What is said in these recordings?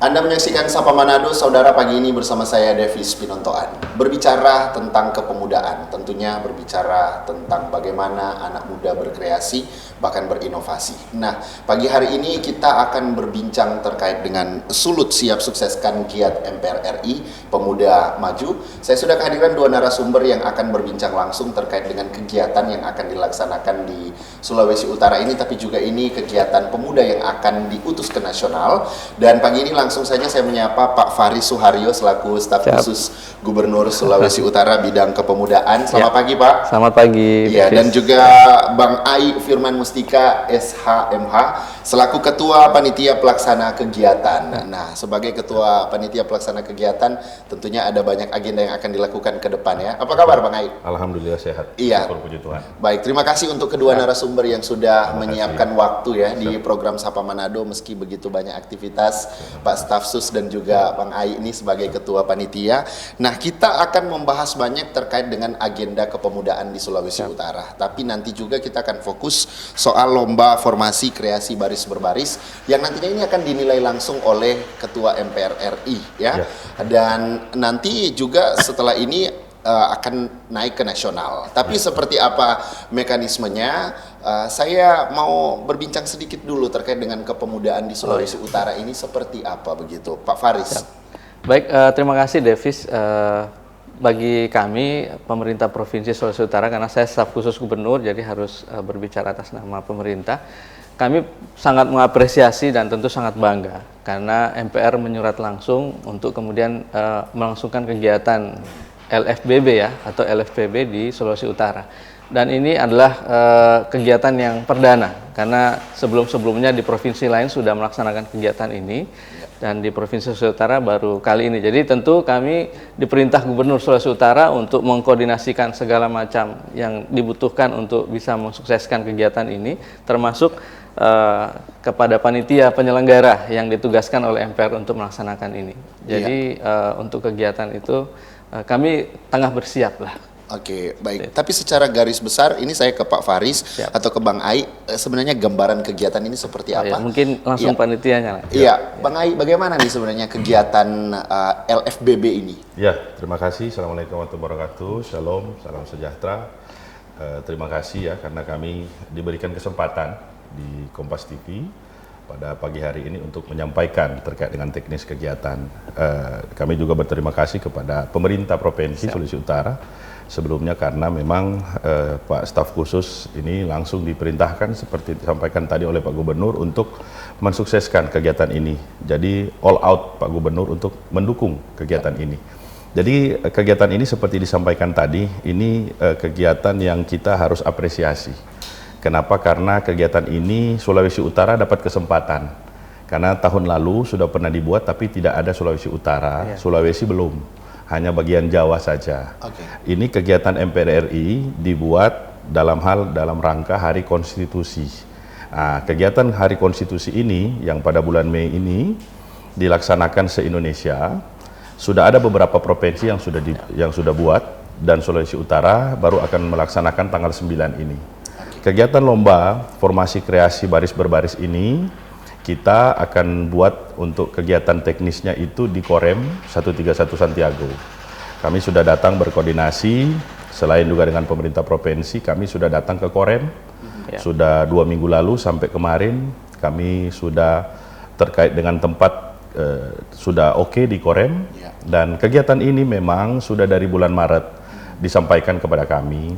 Anda menyaksikan Sapa Manado, saudara, pagi ini bersama saya Davis Pinontoan. Berbicara tentang kepemudaan, tentunya berbicara tentang bagaimana anak muda berkreasi, bahkan berinovasi. Nah, pagi hari ini kita akan berbincang terkait dengan sulut siap sukseskan giat MPR RI, Pemuda Maju. Saya sudah kehadiran dua narasumber yang akan berbincang langsung terkait dengan kegiatan yang akan dilaksanakan di Sulawesi Utara ini, tapi juga ini kegiatan pemuda yang akan diutus ke nasional. Dan pagi ini langsung saja saya menyapa Pak Faris Suharyo selaku staf khusus Gubernur Sulawesi Utara bidang kepemudaan. Selamat pagi, Pak. Selamat pagi. Ya, dan juga Bang Ai Firman Mustika SHMH selaku Ketua Panitia Pelaksana Kegiatan. Nah, sebagai Ketua Panitia Pelaksana Kegiatan tentunya ada banyak agenda yang akan dilakukan ke depan ya. Apa kabar, Bang Ai? Alhamdulillah sehat. Iya. Puji Tuhan. Baik, terima kasih untuk kedua narasumber yang sudah menyiapkan waktu ya di program Sapa Manado meski begitu banyak aktivitas. Pak Staf Sus dan juga Bang Ai ini sebagai Ketua Panitia. Nah, kita akan membahas banyak terkait dengan agenda kepemudaan di Sulawesi Utara. Tapi nanti juga kita akan fokus soal lomba formasi kreasi baris berbaris yang nantinya ini akan dinilai langsung oleh Ketua MPR RI ya. Dan nanti juga setelah ini akan naik ke nasional. Tapi seperti apa mekanismenya? Saya mau berbincang sedikit dulu terkait dengan kepemudaan di Sulawesi Utara ini seperti apa begitu, Pak Faris? Baik, terima kasih Davis. Bagi kami pemerintah Provinsi Sulawesi Utara, karena saya staf khusus gubernur, jadi harus berbicara atas nama pemerintah. Kami sangat mengapresiasi dan tentu sangat bangga karena MPR menyurat langsung untuk kemudian melangsungkan kegiatan LFBB ya atau LFPB di Sulawesi Utara. Dan ini adalah kegiatan yang perdana karena sebelum-sebelumnya di provinsi lain sudah melaksanakan kegiatan ini dan di Provinsi Sulawesi Utara baru kali ini. Jadi tentu kami diperintah Gubernur Sulawesi Utara untuk mengkoordinasikan segala macam yang dibutuhkan untuk bisa mensukseskan kegiatan ini, termasuk kepada panitia penyelenggara yang ditugaskan oleh MPR untuk melaksanakan ini. Jadi untuk kegiatan itu kami tengah bersiap lah. Oke, baik. Tapi secara garis besar, ini saya ke Pak Faris atau ke Bang Ai, sebenarnya gambaran kegiatan ini seperti apa? Mungkin langsung panitianya. Iya, Bang Ai, bagaimana nih sebenarnya kegiatan LFBB ini? Ya, terima kasih. Assalamualaikum warahmatullahi wabarakatuh. Shalom, salam sejahtera. Terima kasih ya karena kami diberikan kesempatan di Kompas TV pada pagi hari ini untuk menyampaikan terkait dengan teknis kegiatan. Kami juga berterima kasih kepada pemerintah Provinsi Sulawesi Utara sebelumnya karena memang Pak Staf Khusus ini langsung diperintahkan seperti disampaikan tadi oleh Pak Gubernur untuk mensukseskan kegiatan ini. Jadi all out Pak Gubernur untuk mendukung kegiatan ini. Jadi kegiatan ini seperti disampaikan tadi, ini kegiatan yang kita harus apresiasi. Kenapa? Karena kegiatan ini Sulawesi Utara dapat kesempatan. Karena tahun lalu sudah pernah dibuat tapi tidak ada Sulawesi Utara, Sulawesi belum. Hanya bagian Jawa saja. Ini kegiatan MPR RI dibuat dalam rangka Hari Konstitusi. Nah, kegiatan Hari Konstitusi ini yang pada bulan Mei ini dilaksanakan se-Indonesia. Sudah ada beberapa provinsi yang sudah buat dan Sulawesi Utara baru akan melaksanakan tanggal 9 ini. Kegiatan lomba formasi kreasi baris berbaris ini kita akan buat untuk kegiatan teknisnya itu di Korem 131 Santiago. Kami sudah datang berkoordinasi, selain juga dengan pemerintah provinsi, kami sudah datang ke Korem. Sudah 2 minggu lalu sampai kemarin kami sudah terkait dengan tempat sudah oke di Korem. Dan kegiatan ini memang sudah dari bulan Maret disampaikan kepada kami.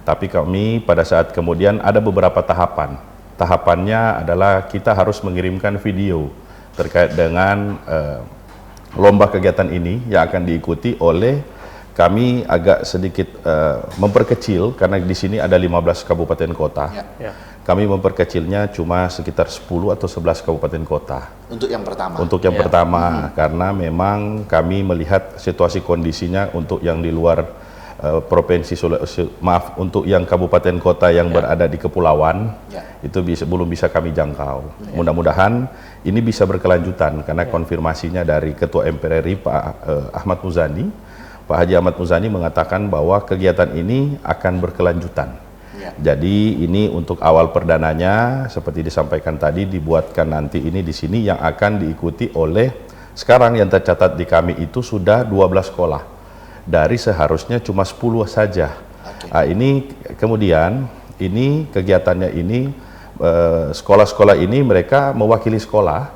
Tapi kami pada saat kemudian ada beberapa tahapan. Tahapannya adalah kita harus mengirimkan video terkait dengan lomba kegiatan ini yang akan diikuti oleh kami agak sedikit memperkecil karena di sini ada 15 kabupaten kota. Kami memperkecilnya cuma sekitar 10 atau 11 kabupaten kota. Untuk yang pertama? Untuk yang pertama, karena memang kami melihat situasi kondisinya untuk yang di luar provinsi untuk yang kabupaten kota yang berada di kepulauan itu belum bisa kami jangkau. Mudah-mudahan ini bisa berkelanjutan karena konfirmasinya dari Ketua MPR RI Pak Ahmad Muzani, Pak Haji Ahmad Muzani mengatakan bahwa kegiatan ini akan berkelanjutan. Jadi ini untuk awal perdananya seperti disampaikan tadi dibuatkan nanti ini di sini yang akan diikuti oleh Sekarang yang tercatat di kami itu sudah 12 sekolah. Dari seharusnya cuma 10 saja. Ini kemudian, ini kegiatannya ini, sekolah-sekolah ini mereka mewakili sekolah,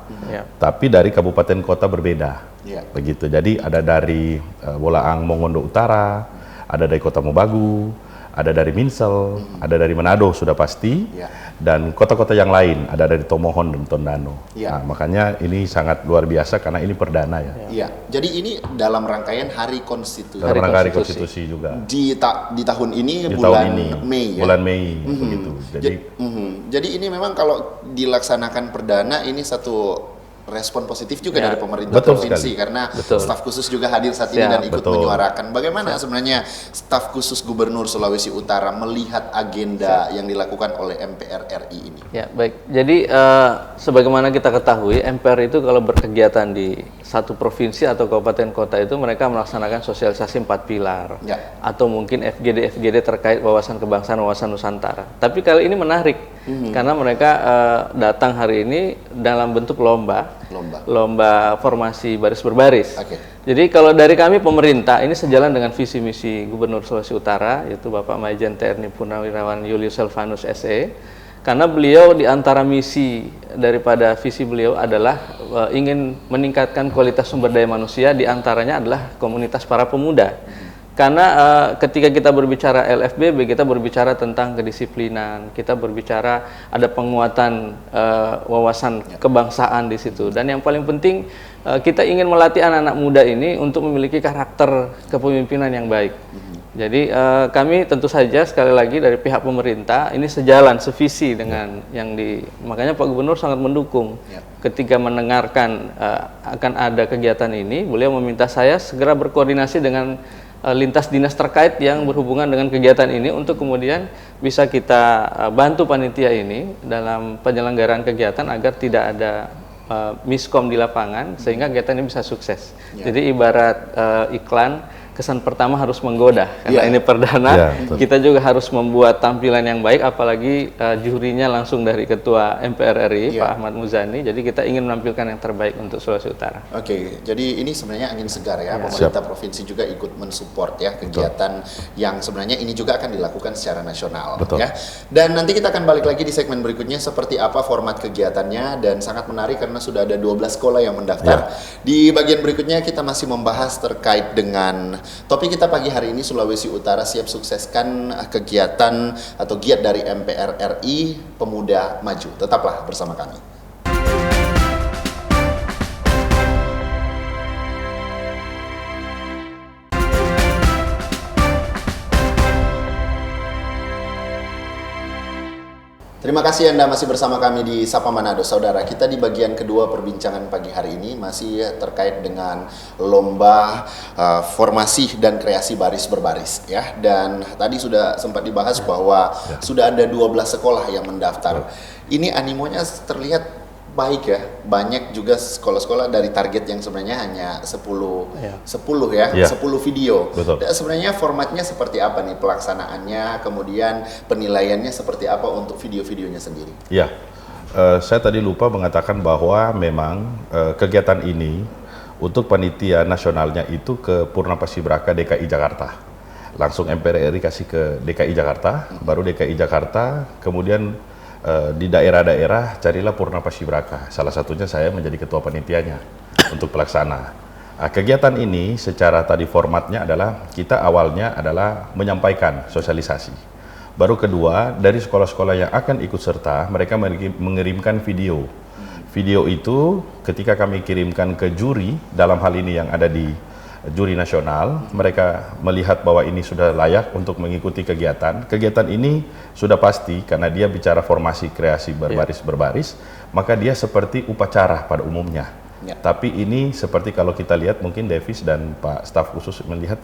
tapi dari kabupaten kota berbeda. Begitu. Jadi ada dari Bolaang Mongondo Utara, ada dari Kota Mobagu, ada dari Minsel, ada dari Manado sudah pasti, dan kota-kota yang lain, ada dari Tomohon dan Tondano. Nah, makanya ini sangat luar biasa karena ini perdana ya. Iya, jadi ini dalam rangkaian Hari Konstitusi. Dalam rangka Hari Konstitusi juga. Di tahun ini Di bulan tahun ini, Mei ya. Bulan Mei begitu. Jadi ini memang kalau dilaksanakan perdana ini satu respon positif juga dari pemerintah provinsi karena staf khusus juga hadir saat ini dan ikut menyuarakan. Bagaimana sebenarnya staf khusus Gubernur Sulawesi Utara melihat agenda yang dilakukan oleh MPR RI ini? Ya, baik. Jadi sebagaimana kita ketahui, MPR itu kalau berkegiatan di satu provinsi atau kabupaten kota itu mereka melaksanakan sosialisasi 4 pilar atau mungkin FGD terkait wawasan kebangsaan, wawasan Nusantara. Tapi kali ini menarik karena mereka datang hari ini dalam bentuk lomba formasi baris berbaris. Jadi kalau dari kami pemerintah ini sejalan dengan visi misi Gubernur Sulawesi Utara, yaitu Bapak Majen TNI Purnawirawan Julius Selvanus SE. Karena beliau di antara misi daripada visi beliau adalah ingin meningkatkan kualitas sumber daya manusia, di antaranya adalah komunitas para pemuda. Karena ketika kita berbicara LFBB, kita berbicara tentang kedisiplinan, kita berbicara ada penguatan wawasan kebangsaan di situ. Dan yang paling penting, kita ingin melatih anak-anak muda ini untuk memiliki karakter kepemimpinan yang baik. Jadi kami tentu saja sekali lagi dari pihak pemerintah ini sejalan, sevisi dengan yang makanya Pak Gubernur sangat mendukung. Ketika mendengarkan akan ada kegiatan ini, beliau meminta saya segera berkoordinasi dengan lintas dinas terkait yang berhubungan dengan kegiatan ini untuk kemudian bisa kita bantu panitia ini dalam penyelenggaraan kegiatan agar tidak ada miskom di lapangan sehingga kegiatan ini bisa sukses. Jadi ibarat iklan, kesan pertama harus menggoda karena ini perdana. Kita juga harus membuat tampilan yang baik, apalagi jurinya langsung dari Ketua MPR RI Pak Ahmad Muzani. Jadi kita ingin menampilkan yang terbaik untuk Sulawesi Utara. Jadi ini sebenarnya angin segar ya. Pemerintah provinsi juga ikut mensupport ya kegiatan yang sebenarnya ini juga akan dilakukan secara nasional ya. Dan nanti kita akan balik lagi di segmen berikutnya seperti apa format kegiatannya, dan sangat menarik karena sudah ada 12 sekolah yang mendaftar. Di bagian berikutnya kita masih membahas terkait dengan topik kita pagi hari ini, Sulawesi Utara siap sukseskan kegiatan atau giat dari MPR RI Pemuda Maju. Tetaplah bersama kami. Terima kasih Anda masih bersama kami di Sapa Manado. Saudara, kita di bagian kedua perbincangan pagi hari ini masih terkait dengan lomba formasi dan kreasi baris berbaris ya. Dan tadi sudah sempat dibahas bahwa sudah ada 12 sekolah yang mendaftar. Ini animonya terlihat baik ya. Banyak juga sekolah-sekolah dari target yang sebenarnya hanya 10 video. Dan sebenarnya formatnya seperti apa nih pelaksanaannya, kemudian penilaiannya seperti apa untuk video-videonya sendiri? Saya tadi lupa mengatakan bahwa memang kegiatan ini untuk panitia nasionalnya itu ke Purna Paskibraka DKI Jakarta. Langsung MPR RI kasih ke DKI Jakarta, baru DKI Jakarta, kemudian di daerah-daerah carilah Purna Paskibraka. Salah satunya saya menjadi ketua panitianya untuk pelaksana. Kegiatan ini secara tadi formatnya adalah kita awalnya adalah menyampaikan sosialisasi. Baru kedua, dari sekolah-sekolah yang akan ikut serta, mereka mengirimkan video. Video itu ketika kami kirimkan ke juri, dalam hal ini yang ada di juri nasional, mereka melihat bahwa ini sudah layak untuk mengikuti kegiatan. Kegiatan ini sudah pasti karena dia bicara formasi kreasi berbaris-berbaris, maka dia seperti upacara pada umumnya. Tapi ini seperti kalau kita lihat mungkin Davis dan Pak staf khusus melihat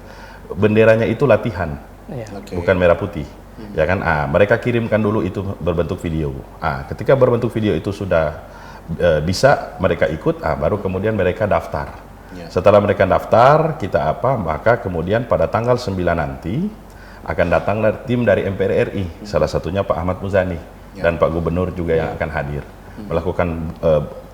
benderanya itu latihan, bukan merah putih. Ya kan? Mereka kirimkan dulu itu berbentuk video. Ketika berbentuk video itu sudah bisa mereka ikut, baru kemudian mereka daftar. Setelah mereka daftar, maka kemudian pada tanggal 9 nanti akan datang tim dari MPR RI, salah satunya Pak Ahmad Muzani dan Pak Gubernur juga yang akan hadir. Melakukan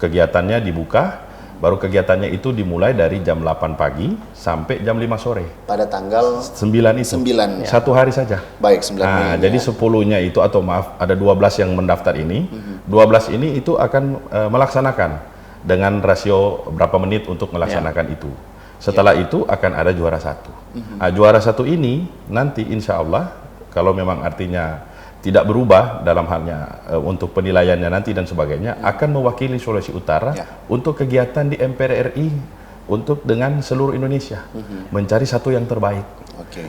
kegiatannya dibuka, Baru kegiatannya itu dimulai dari jam 8 pagi sampai jam 5 sore. Pada tanggal 9 itu. 9. Satu hari saja. Baik, 9 Mei. Nah, jadi 10-nya itu, atau maaf, ada 12 yang mendaftar ini. 12 ini itu akan melaksanakan dengan rasio berapa menit untuk melaksanakan itu. Setelah itu akan ada juara satu. Nah, juara satu ini nanti insya Allah, kalau memang artinya tidak berubah dalam halnya untuk penilaiannya nanti dan sebagainya, akan mewakili Sulawesi Utara untuk kegiatan di MPR RI untuk dengan seluruh Indonesia, mencari satu yang terbaik.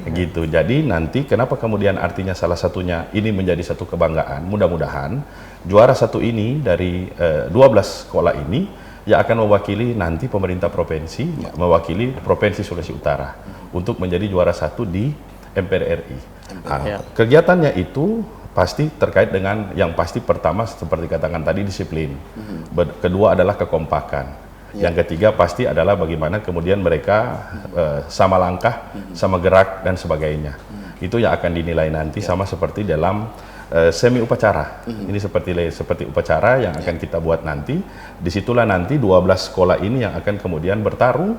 Gitu. Jadi nanti kenapa kemudian artinya salah satunya ini menjadi satu kebanggaan, mudah-mudahan juara satu ini dari 12 sekolah ini yang akan mewakili nanti pemerintah provinsi, mewakili Provinsi Sulawesi Utara untuk menjadi juara satu di MPR RI. Kegiatannya itu pasti terkait dengan yang pasti pertama seperti katakan tadi disiplin, kedua adalah kekompakan, yang ketiga pasti adalah bagaimana kemudian mereka sama langkah, sama gerak dan sebagainya. Itu yang akan dinilai nanti sama seperti dalam semi upacara. Ini seperti upacara yang akan kita buat nanti. Disitulah nanti 12 sekolah ini yang akan kemudian bertarung,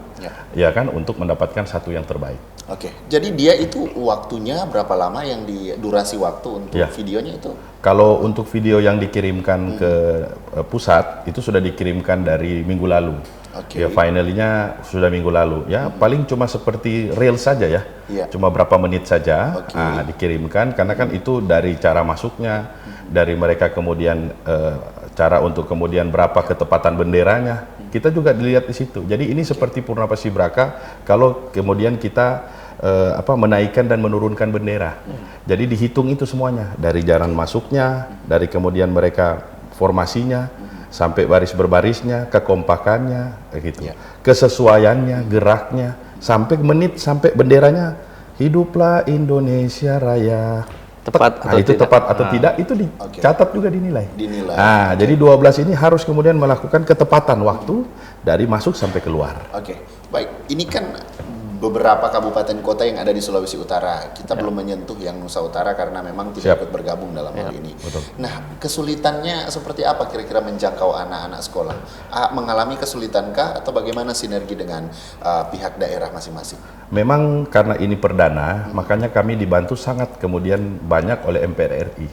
ya kan, untuk mendapatkan satu yang terbaik. Jadi dia itu waktunya berapa lama yang durasi waktu untuk videonya itu? Kalau untuk video yang dikirimkan ke pusat itu sudah dikirimkan dari minggu lalu. Ya finalnya sudah minggu lalu. Ya paling cuma seperti reel saja ya. Cuma berapa menit saja dikirimkan, karena kan itu dari cara masuknya, dari mereka kemudian cara untuk kemudian berapa ketepatan benderanya. Kita juga dilihat di situ. Jadi ini seperti Purna Paskibraka kalau kemudian kita menaikkan dan menurunkan bendera. Jadi dihitung itu semuanya, dari jalan masuknya, dari kemudian mereka formasinya, sampai baris berbarisnya, kekompakannya, gitu. Kesesuaiannya, geraknya, sampai menit, sampai benderanya, hiduplah Indonesia Raya. Tepat atau itu tidak? Tepat atau tidak itu dicatat juga dinilai. Jadi 12 ini harus kemudian melakukan ketepatan waktu dari masuk sampai keluar. Baik. Ini kan beberapa kabupaten kota yang ada di Sulawesi Utara. Kita belum menyentuh yang Nusa Utara karena memang tidak ikut bergabung dalam hal ini. Nah, kesulitannya seperti apa kira-kira menjangkau anak-anak sekolah? Mengalami kesulitankah atau bagaimana sinergi dengan pihak daerah masing-masing? Memang karena ini perdana, makanya kami dibantu sangat kemudian banyak oleh MPR RI.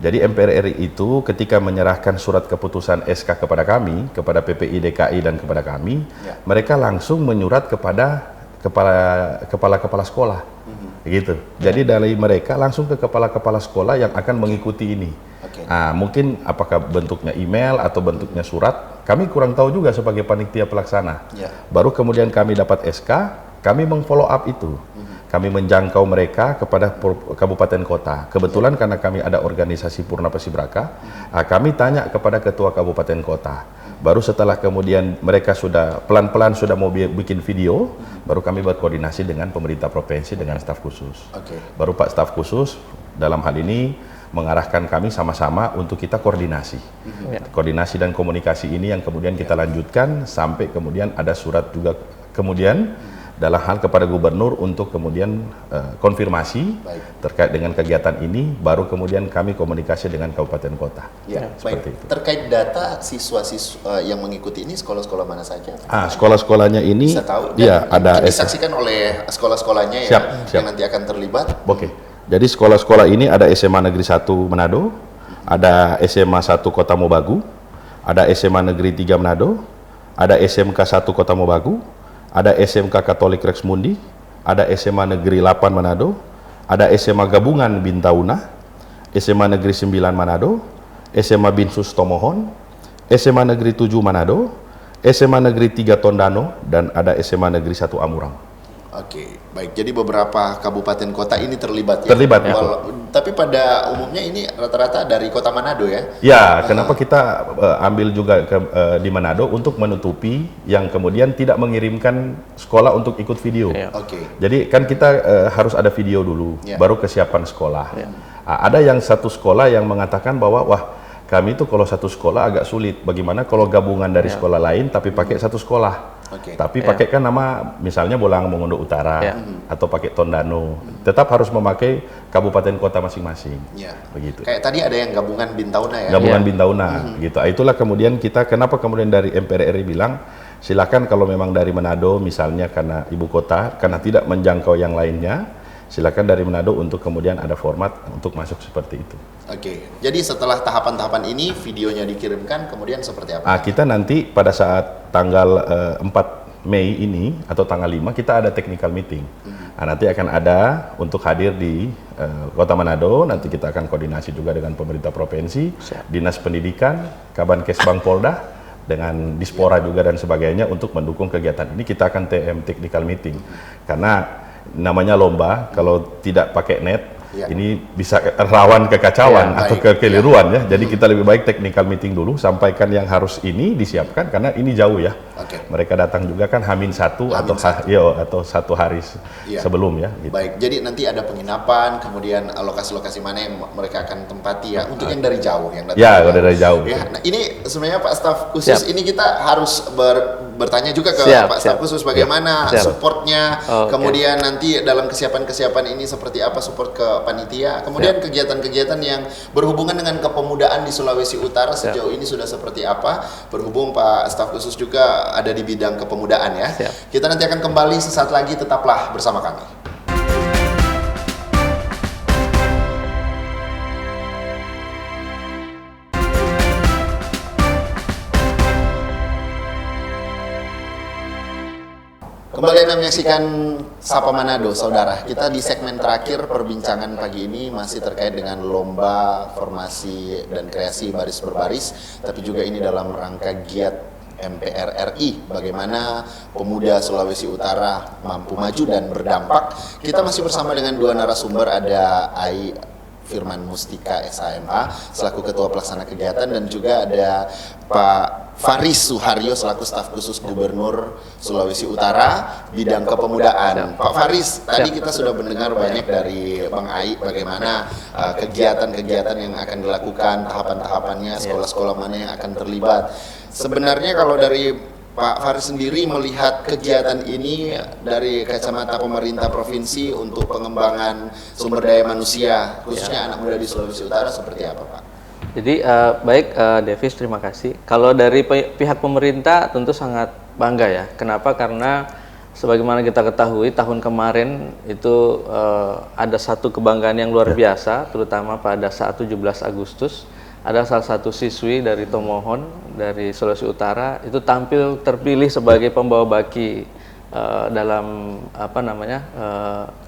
Jadi MPR RI itu ketika menyerahkan surat keputusan SK kepada kami, kepada PPI DKI dan kepada kami, mereka langsung menyurat kepada kepala-kepala sekolah, gitu. Jadi dari mereka langsung ke kepala-kepala sekolah yang akan mengikuti ini. Mungkin apakah bentuknya email atau bentuknya surat, kami kurang tahu juga sebagai panitia pelaksana. Baru kemudian kami dapat SK, kami meng-follow up itu. Kami menjangkau mereka kepada kabupaten kota. Kebetulan karena kami ada organisasi Purna Paskibraka, kami tanya kepada ketua kabupaten kota. Baru setelah kemudian mereka sudah pelan-pelan sudah mau bikin video, baru kami berkoordinasi dengan pemerintah provinsi dengan staf khusus. Baru Pak staf khusus dalam hal ini mengarahkan kami sama-sama untuk kita koordinasi. Koordinasi dan komunikasi ini yang kemudian kita lanjutkan sampai kemudian ada surat juga kemudian dalam hal kepada gubernur untuk kemudian konfirmasi terkait dengan kegiatan ini, baru kemudian kami komunikasi dengan kabupaten kota. Baik. Itu. Terkait data siswa-siswa yang mengikuti ini, sekolah-sekolah mana saja? Sekolah-sekolahnya ini bisa tahu, ada disaksikan oleh sekolah-sekolahnya yang nanti akan terlibat. Jadi sekolah-sekolah ini ada SMA Negeri 1 Manado, ada SMA 1 Kota Mobagu, ada SMA Negeri 3 Manado, ada SMK 1 Kota Mobagu, ada SMK Katolik Rex Mundi, ada SMA Negeri 8 Manado, ada SMA Gabungan Bintauna, SMA Negeri 9 Manado, SMA Binsus Tomohon, SMA Negeri 7 Manado, SMA Negeri 3 Tondano, dan ada SMA Negeri 1 Amurang. Baik. Jadi beberapa kabupaten kota ini terlibat ya? Terlibat. Tapi pada umumnya ini rata-rata dari kota Manado ya? Kenapa kita ambil juga di Manado untuk menutupi yang kemudian tidak mengirimkan sekolah untuk ikut video. Jadi kan kita harus ada video dulu, baru kesiapan sekolah. Ada yang satu sekolah yang mengatakan bahwa kami itu kalau satu sekolah agak sulit. Bagaimana kalau gabungan dari sekolah lain tapi pakai satu sekolah? Tapi pakai kan nama misalnya Bolang Mongondo Utara atau pakai Tondano, tetap harus memakai kabupaten kota masing-masing. Begitu. Kayak tadi ada yang gabungan Bintauna ya? Gabungan Bintauna, gitu. Itulah kemudian kita kenapa kemudian dari MPR RI bilang silakan kalau memang dari Manado misalnya karena ibu kota, karena tidak menjangkau yang lainnya, silakan dari Manado untuk kemudian ada format untuk masuk seperti itu. Oke, jadi setelah tahapan-tahapan ini videonya dikirimkan, kemudian seperti apa? Kita nanti pada saat tanggal 4 Mei ini atau tanggal 5 kita ada technical meeting. Nanti akan ada untuk hadir di Kota Manado, nanti kita akan koordinasi juga dengan pemerintah provinsi, Dinas Pendidikan, Kabankes Bangpolda, dengan Dispora juga dan sebagainya untuk mendukung kegiatan ini. Kita akan TM technical meeting. Karena namanya lomba, kalau tidak pakai net, ini bisa rawan kekacauan atau kekeliruan ya. Jadi kita lebih baik technical meeting dulu, sampaikan yang harus ini disiapkan karena ini jauh ya. Mereka datang juga kan H-1 atau 1 hari sebelum ya. Gitu. Baik, jadi nanti ada penginapan, kemudian lokasi-lokasi mana yang mereka akan tempati ya untuk yang dari jauh yang datang. Ya, dari jauh. Ya, nah ini sebenarnya Pak Staf Khusus ini kita harus bertanya juga ke Pak Staf Khusus bagaimana supportnya, kemudian nanti dalam kesiapan-kesiapan ini seperti apa support ke panitia, kemudian kegiatan-kegiatan yang berhubungan dengan kepemudaan di Sulawesi Utara sejauh ini sudah seperti apa, berhubung Pak Staf Khusus juga ada di bidang kepemudaan ya. Kita nanti akan kembali sesaat lagi, tetaplah bersama kami. Kembali Anda menyaksikan Sapa Manado, saudara. Kita di segmen terakhir perbincangan pagi ini masih terkait dengan lomba formasi dan kreasi baris berbaris, tapi juga ini dalam rangka giat MPR RI, bagaimana pemuda Sulawesi Utara mampu maju dan berdampak. Kita masih bersama dengan dua narasumber, ada Ai Firman Mustika SHMA selaku Ketua Pelaksana Kegiatan dan juga ada Pak Faris Suharyo selaku Staf Khusus Gubernur Sulawesi Utara bidang kepemudaan. Pak Faris, tadi kita sudah mendengar banyak dari Bang Ai bagaimana kegiatan-kegiatan yang akan dilakukan, tahapan-tahapannya, sekolah-sekolah mana yang akan terlibat. Sebenarnya kalau dari Pak Faris sendiri melihat kegiatan ini dari kacamata pemerintah provinsi untuk pengembangan sumber daya manusia, khususnya anak muda di Sulawesi Utara seperti apa, Pak? Jadi baik Davis, terima kasih. Kalau dari pihak pemerintah tentu sangat bangga ya. Kenapa? Karena sebagaimana kita ketahui tahun kemarin itu ada satu kebanggaan yang luar biasa, terutama pada saat 17 Agustus. Ada salah satu siswi dari Tomohon dari Sulawesi Utara itu tampil terpilih sebagai pembawa baki dalam apa namanya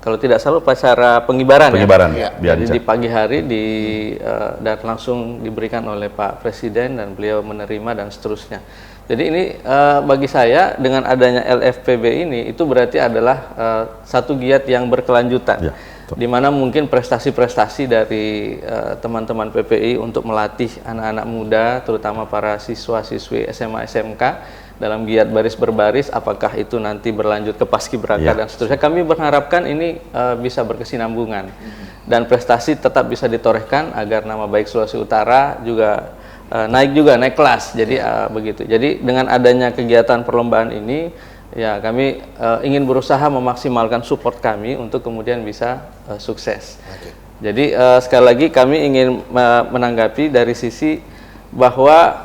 kalau tidak salah upacara pengibaran ya. Jadi di pagi hari dan langsung diberikan oleh Pak Presiden dan beliau menerima dan seterusnya. Jadi ini bagi saya dengan adanya LFPB ini itu berarti adalah satu giat yang berkelanjutan. Di mana mungkin prestasi-prestasi dari teman-teman PPI untuk melatih anak-anak muda, terutama para siswa-siswi SMA SMK dalam giat baris berbaris, apakah itu nanti berlanjut ke paskibraka dan seterusnya. Kami berharapkan ini bisa berkesinambungan dan prestasi tetap bisa ditorehkan agar nama baik Sulawesi Utara juga naik kelas. Jadi begitu. Jadi dengan adanya kegiatan perlombaan ini ya kami ingin berusaha memaksimalkan support kami untuk kemudian bisa sukses. Jadi sekali lagi kami ingin menanggapi dari sisi bahwa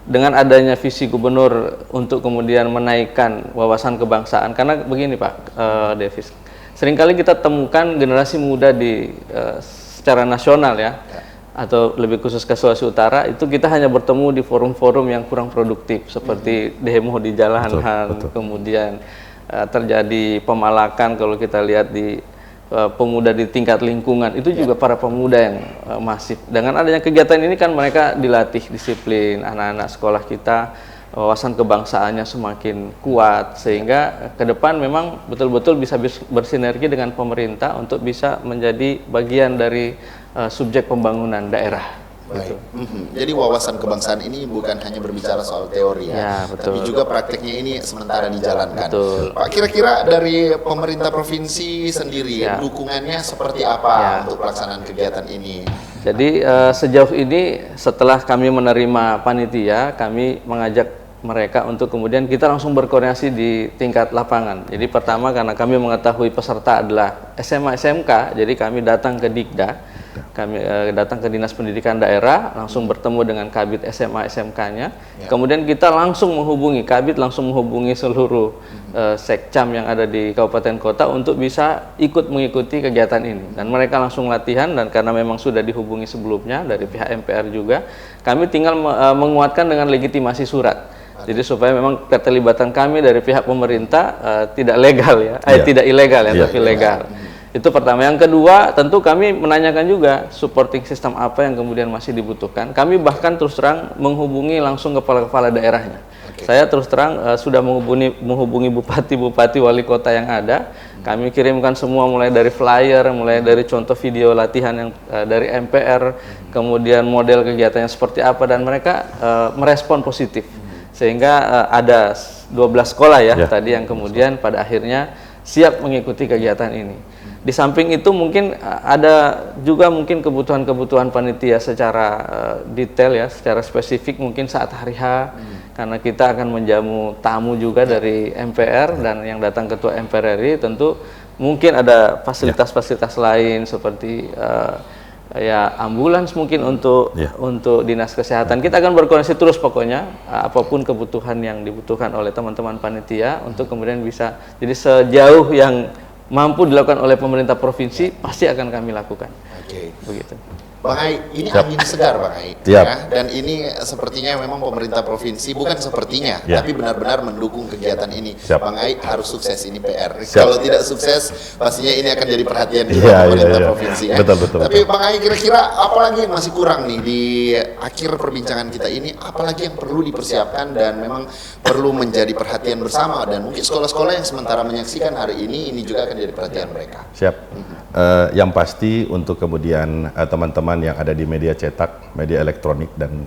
dengan adanya visi gubernur untuk kemudian menaikkan wawasan kebangsaan, karena begini Pak Davis, seringkali kita temukan generasi muda di secara nasional atau lebih khusus ke Sulawesi Utara itu kita hanya bertemu di forum-forum yang kurang produktif seperti demo di jalanan, kemudian terjadi pemalakan kalau kita lihat di pemuda di tingkat lingkungan itu juga para pemuda yang masif. Dengan adanya kegiatan ini kan mereka dilatih disiplin, anak-anak sekolah kita wawasan kebangsaannya semakin kuat sehingga ke depan memang betul-betul bisa bersinergi dengan pemerintah untuk bisa menjadi bagian dari subjek pembangunan daerah. Baik. Jadi wawasan kebangsaan ini bukan hanya berbicara soal teori tapi juga prakteknya ini sementara dijalankan. Pak, kira-kira dari pemerintah provinsi sendiri dukungannya seperti apa untuk pelaksanaan kegiatan ini? Jadi sejauh ini setelah kami menerima panitia, kami mengajak mereka untuk kemudian kita langsung berkoordinasi di tingkat lapangan. Jadi pertama karena kami mengetahui peserta adalah SMA SMK, jadi kami datang ke Dikda kami datang ke Dinas Pendidikan Daerah, langsung bertemu dengan Kabid SMA SMK-nya. Kemudian kita langsung menghubungi, Kabid langsung menghubungi seluruh sekcam yang ada di kabupaten kota untuk bisa ikut mengikuti kegiatan ini. Dan mereka langsung latihan, dan karena memang sudah dihubungi sebelumnya dari pihak MPR juga, kami tinggal menguatkan dengan legitimasi surat. Jadi supaya memang keterlibatan kami dari pihak pemerintah tidak legal ya, tidak ilegal ya, tapi legal. Itu pertama. Yang kedua, tentu kami menanyakan juga supporting system apa yang kemudian masih dibutuhkan. Kami bahkan terus terang menghubungi langsung kepala-kepala daerahnya. Saya terus terang sudah menghubungi bupati-bupati, wali kota yang ada. Kami kirimkan semua, mulai dari flyer, mulai dari contoh video latihan yang dari MPR, kemudian model kegiatannya seperti apa, dan mereka merespon positif. Sehingga ada 12 sekolah ya tadi yang kemudian pada akhirnya siap mengikuti kegiatan ini. Di samping itu mungkin ada juga mungkin kebutuhan-kebutuhan panitia secara detail ya, secara spesifik mungkin saat hari H, karena kita akan menjamu tamu juga dari MPR dan yang datang ketua MPR RI, tentu mungkin ada fasilitas-fasilitas lain seperti ya ambulans mungkin untuk dinas kesehatan. Kita akan berkoordinasi terus pokoknya apapun kebutuhan yang dibutuhkan oleh teman-teman panitia untuk kemudian bisa, jadi sejauh yang mampu dilakukan oleh pemerintah provinsi pasti akan kami lakukan. Oke. Begitu. Bang Ai, ini angin segar Bang Ai, ya, dan ini sepertinya memang pemerintah provinsi, bukan sepertinya, tapi benar-benar mendukung kegiatan ini. Bang Ai harus sukses, ini PR. Kalau tidak sukses, pastinya ini akan jadi perhatian juga pemerintah provinsi. Ya. Betul. Tapi Bang Ai, kira-kira apalagi yang masih kurang nih di akhir perbincangan kita ini? Apalagi yang perlu dipersiapkan dan memang perlu menjadi perhatian bersama, dan mungkin sekolah-sekolah yang sementara menyaksikan hari ini juga akan jadi perhatian mereka. Siap. Yang pasti untuk kemudian teman-teman yang ada di media cetak, media elektronik, dan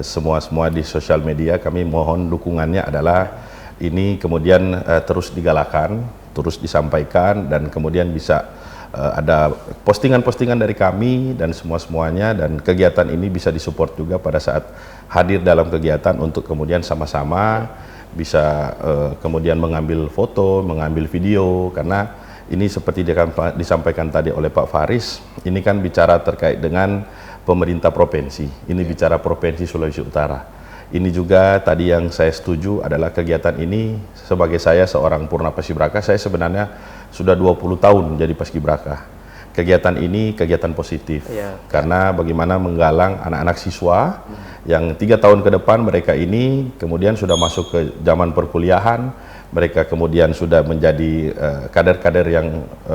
semua di sosial media, kami mohon dukungannya adalah ini kemudian terus digalakan, terus disampaikan, dan kemudian bisa ada postingan-postingan dari kami dan semuanya, dan kegiatan ini bisa disupport juga pada saat hadir dalam kegiatan untuk kemudian sama-sama bisa kemudian mengambil foto, mengambil video, karena ini seperti disampaikan tadi oleh Pak Faris, ini kan bicara terkait dengan pemerintah provinsi, ini bicara Provinsi Sulawesi Utara. Ini juga tadi yang saya setuju adalah kegiatan ini, sebagai saya seorang Purna Paskibraka, saya sebenarnya sudah 20 tahun jadi Paskibraka. Kegiatan ini kegiatan positif, karena bagaimana menggalang anak-anak siswa yang 3 tahun ke depan mereka ini kemudian sudah masuk ke zaman perkuliahan, mereka kemudian sudah menjadi kader-kader yang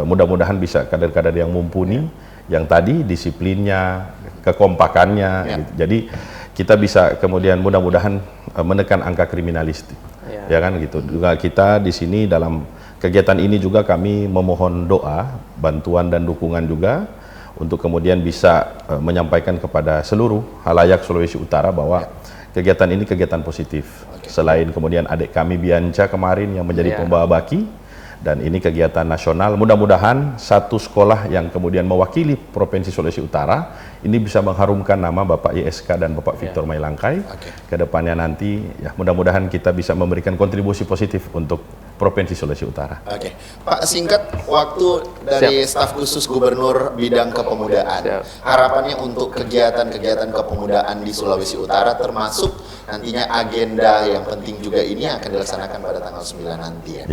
mudah-mudahan bisa kader-kader yang mumpuni, yang tadi disiplinnya, kekompakannya, gitu. Jadi kita bisa kemudian mudah-mudahan menekan angka kriminalistik, ya kan gitu. Juga kita di sini dalam kegiatan ini juga kami memohon doa, bantuan dan dukungan juga untuk kemudian bisa menyampaikan kepada seluruh halayak Sulawesi Utara bahwa kegiatan ini kegiatan positif. Selain kemudian adik kami Bianca kemarin yang menjadi pembawa baki, dan ini kegiatan nasional, mudah-mudahan satu sekolah yang kemudian mewakili Provinsi Sulawesi Utara ini bisa mengharumkan nama Bapak ISK dan Bapak Victor Mailangkai ke depannya nanti, ya mudah-mudahan kita bisa memberikan kontribusi positif untuk Provinsi Sulawesi Utara. Pak, singkat, waktu dari staf khusus Gubernur bidang kepemudaan, harapannya untuk kegiatan-kegiatan kepemudaan di Sulawesi Utara, termasuk nantinya agenda yang penting juga ini akan dilaksanakan pada tanggal 9 nanti ya.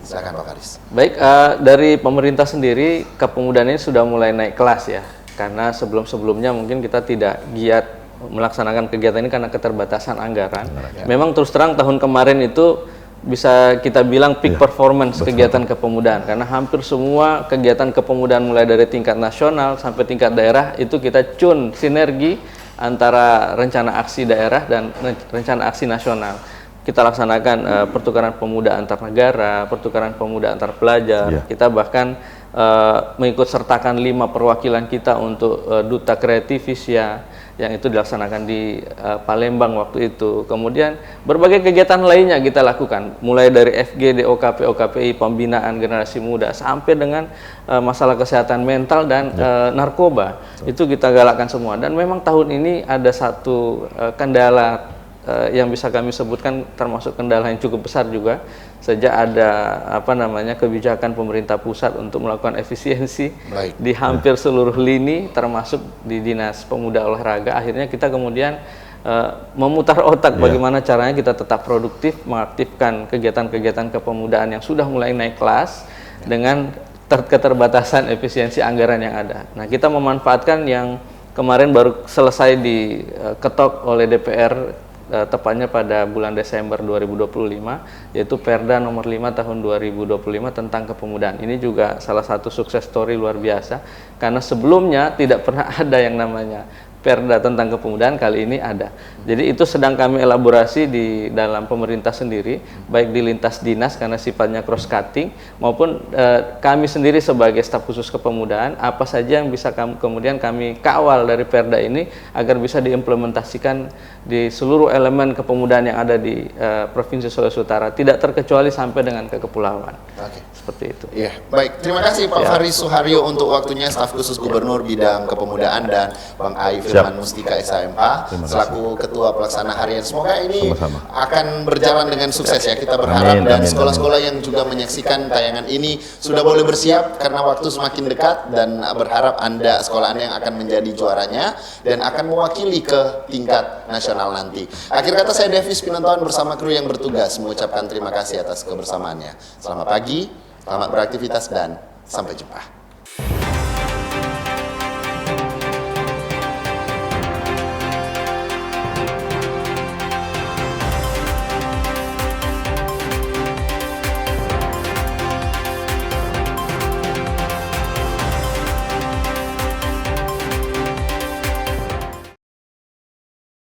Silakan Pak Karis. Baik, dari pemerintah sendiri kepemudaan ini sudah mulai naik kelas ya, karena sebelum-sebelumnya mungkin kita tidak giat melaksanakan kegiatan ini karena keterbatasan anggaran. Memang terus terang tahun kemarin itu bisa kita bilang peak performance kegiatan kepemudaan, karena hampir semua kegiatan kepemudaan mulai dari tingkat nasional sampai tingkat daerah itu kita tune sinergi antara rencana aksi daerah dan rencana aksi nasional. Kita laksanakan pertukaran pemuda antar negara, pertukaran pemuda antar pelajar. Kita bahkan mengikut sertakan 5 perwakilan kita untuk Duta Kreativisya yang itu dilaksanakan di Palembang waktu itu. Kemudian berbagai kegiatan lainnya kita lakukan, mulai dari FGD, OKP, OKPI, pembinaan generasi muda, sampai dengan masalah kesehatan mental dan narkoba. Itu kita galakkan semua. Dan memang tahun ini ada satu kendala yang bisa kami sebutkan, termasuk kendala yang cukup besar juga, sejak ada kebijakan pemerintah pusat untuk melakukan efisiensi di hampir seluruh lini, termasuk di Dinas Pemuda Olahraga, akhirnya kita kemudian memutar otak bagaimana caranya kita tetap produktif, mengaktifkan kegiatan-kegiatan kepemudaan yang sudah mulai naik kelas dengan keterbatasan efisiensi anggaran yang ada. Nah, kita memanfaatkan yang kemarin baru selesai diketok oleh DPR, tepatnya pada bulan Desember 2025, yaitu Perda nomor 5 tahun 2025 tentang kepemudaan. Ini juga salah satu sukses story luar biasa, karena sebelumnya tidak pernah ada yang namanya Perda tentang kepemudaan, kali ini ada. Jadi itu sedang kami elaborasi di dalam pemerintah sendiri, baik di lintas dinas karena sifatnya cross cutting, maupun kami sendiri sebagai staf khusus kepemudaan, apa saja yang bisa kemudian kami kawal dari Perda ini agar bisa diimplementasikan di seluruh elemen kepemudaan yang ada di Provinsi Sulawesi Utara, tidak terkecuali sampai dengan ke kepulauan. Seperti itu. Iya, baik. Terima kasih Pak Faris Suharyo untuk waktunya, staf khusus Gubernur bidang kepemudaan, dan Bang Ai Firman Mustika SHMH selaku Ketua Pelaksana Harian. Semoga ini akan berjalan dengan sukses ya. Kita berharap dan sekolah-sekolah yang juga menyaksikan tayangan ini sudah boleh bersiap karena waktu semakin dekat, dan berharap Anda sekolah Anda yang akan menjadi juaranya dan akan mewakili ke tingkat nasional nanti. Akhir kata, saya Davis Pinonton bersama kru yang bertugas mengucapkan terima kasih atas kebersamaannya. Selamat pagi, selamat beraktivitas, dan sampai jumpa.